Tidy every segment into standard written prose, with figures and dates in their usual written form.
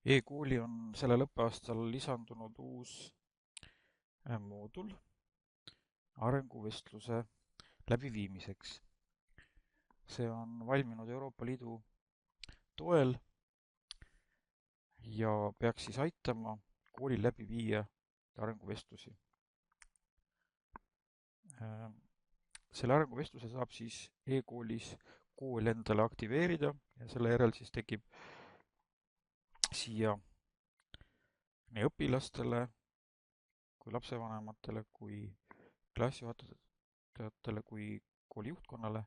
E-kooli on sellel õppeaastal lisandunud uus moodul arenguvestluse läbiviimiseks. See on valminud Euroopa Liidu toel ja peaks siis aitama koolil läbi viia arenguvestlusi. Selle arenguvestluse saab siis e-koolis kool endale aktiveerida ja selle järel siis tekib siia nii õpilastele kui lapsevanematele kui klassijuhatajatele kui kooli juhtkonnale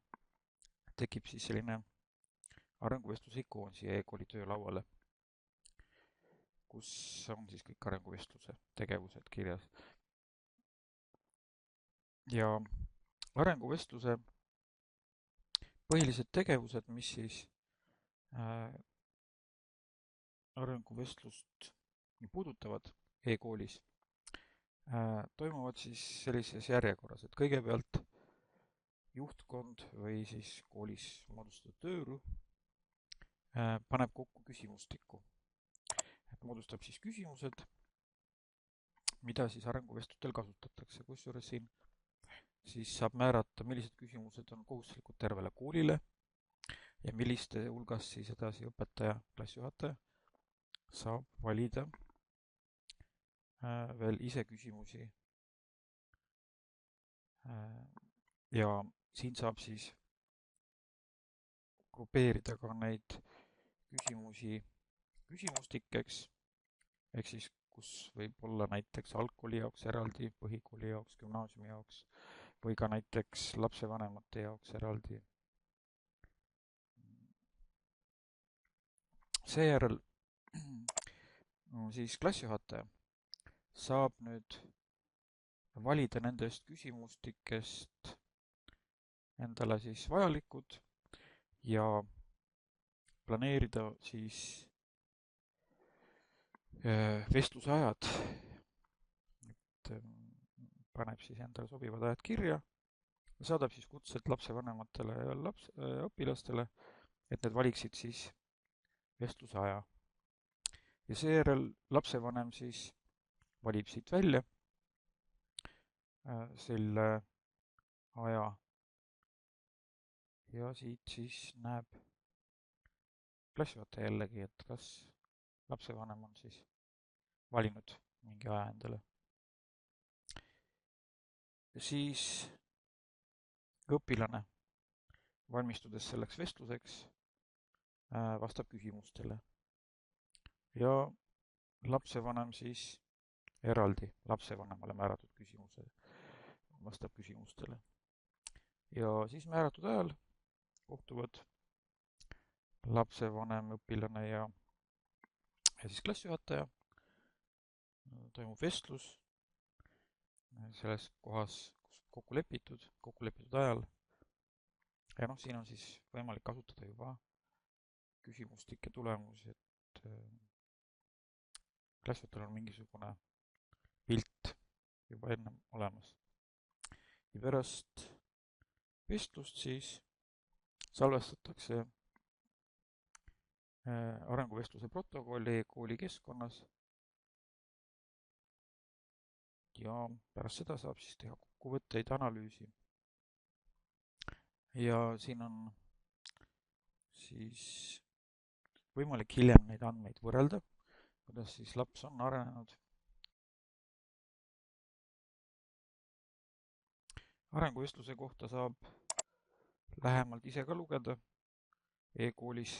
tekib siis selline arenguvestluse ikoon siia e-kooli töölauale, kus on siis kõik arenguvestluse tegevused kirjas. Ja arenguvestluse põhilised tegevused, mis siis arenguvestlust puudutavad e-koolis, toimuvad siis sellises järjekorras, et kõigepealt juhtkond või siis koolis moodustatud töörühm paneb kokku küsimustiku. Moodustab siis küsimused, mida siis arenguvestlustel kasutatakse, kusjuures siin siis saab määrata, millised küsimused on kohustuslikud tervele koolile ja milliste hulgas siis edasi õpetaja, klassijuhataja saab valida veel ise küsimusi. Ja siin saab siis grupeerida ka neid küsimusi küsimustikeks, ehk siis kus võib olla näiteks algkooli jaoks eraldi, põhikooli jaoks, gümnaasiumi jaoks või ka näiteks lapsevanemate jaoks eraldi. Seejärel siis klassijuhataja saab nüüd valida nendest küsimustikest endale siis vajalikud ja planeerida siis vestluse ajad. Paneb siis endale sobivad ajad kirja ja saadab siis kutsed lapsevanematele ja õpilastele, et need valiksid siis vestluse aja. Ja seejärel lapsevanem siis valib siit välja selle aja ja siit siis näeb klassijuhataja jällegi, et kas lapsevanem on siis valinud mingi aja endale. Siis õpilane, valmistudes selleks vestluseks, vastab küsimustele ja lapsevanem siis eraldi lapsevanemale määratud küsimuse vastab küsimustele. Ja siis määratud ajal kohtuvad lapsevanem, õpilane ja siis klassijuhataja. Toimub vestlus selles kohas, kus kokku lepitud ajal. Ja siin on siis võimalik kasutada juba küsimustike tulemusi, et klassijuhatajal on mingisugune pilt juba enne olemas. Ja pärast vestlust siis salvestatakse arenguvestluse protokolli kooli keskkonnas ja pärast seda saab siis teha kokkuvõtteid, analüüsi. Ja siin on siis võimalik hiljem neid andmeid võrrelda, kuidas siis laps on arenenud. Arenguvestluse kohta saab lähemalt ise ka lugeda. E-koolis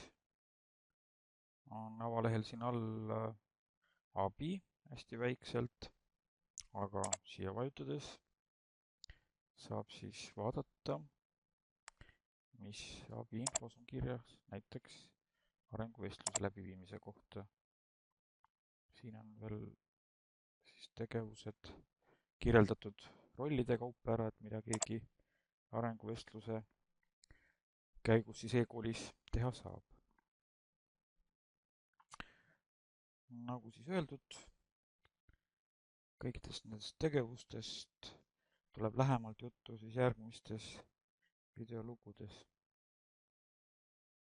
on avalehel siin all abi hästi väikselt, aga siia vajutades saab siis vaadata, mis abi infos on kirjas näiteks arenguvestluse läbiviimise kohta. Siin on veel siis tegevused kirjeldatud rollide kaupa ära, et mida keegi arenguvestluse käigus siis e-koolis teha saab. Nagu siis öeldud, kõikidest nendest tegevustest tuleb lähemalt juttu siis järgmistes videolugudes.